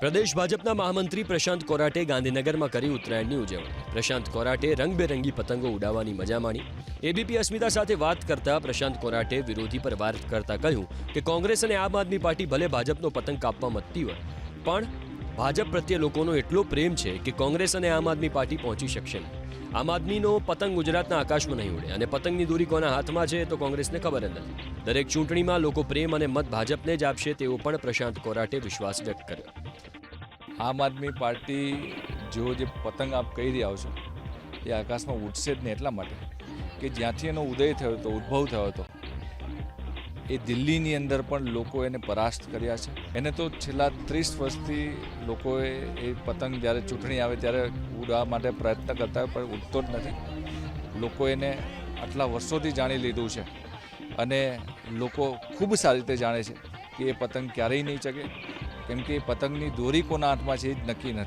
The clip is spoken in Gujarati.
પ્રદેશ ભાજપના મહામંત્રી પ્રશાંત કોરાટે ગાંધીનગરમાં કરી ઉત્તરાયણની ઉજવણી। પ્રશાંત કોરાટે રંગબેરંગી પતંગો ઉડાવવાની મજા માણી। એબીપી અસ્મિતા સાથે વાત કરતા પ્રશાંત કોરાટે વિરોધી પર વાર કરતા કહ્યું કે કોંગ્રેસ અને આમ આદમી પાર્ટી ભલે ભાજપનો પતંગ કાપવા મથતી હોય, પણ ભાજપ પ્રત્યે લોકોનો એટલો પ્રેમ છે કે કોંગ્રેસ અને આમ આદમી પાર્ટી પહોંચી શકશે નહીં। આમ આદમીનો પતંગ ગુજરાતના આકાશમાં નહીં ઉડે અને પતંગની દોરી કોના હાથમાં છે તો કોંગ્રેસને ખબર જ નથી। દરેક ચૂંટણીમાં લોકો પ્રેમ અને મત ભાજપને જ આપશે તેવો પણ પ્રશાંત કોરાટે વિશ્વાસ વ્યક્ત કર્યો। આમ આદમી પાર્ટી જે પતંગ આપ કહી રહ્યા છો એ આકાશમાં ઉડશે જ નહીં, એટલા માટે કે જ્યાંથી એનો ઉદય થયો હતો, ઉદ્ભવ થયો હતો, એ દિલ્હીની અંદર પણ લોકો એને પરાસ્ત કર્યા છે। એને તો છેલ્લા 30 વર્ષથી લોકોએ એ પતંગ જ્યારે ચૂંટણી આવે ત્યારે ઉડવા માટે પ્રયત્ન કરતા હોય પણ ઉડતો જ નથી। લોકો એને આટલા વર્ષોથી જાણી લીધું છે અને લોકો ખૂબ સારી રીતે જાણે છે કે એ પતંગ ક્યારેય નહીં ચગે, કેમ કે એ પતંગની દોરી કોના હાથમાં છે એ જ નક્કી નથી।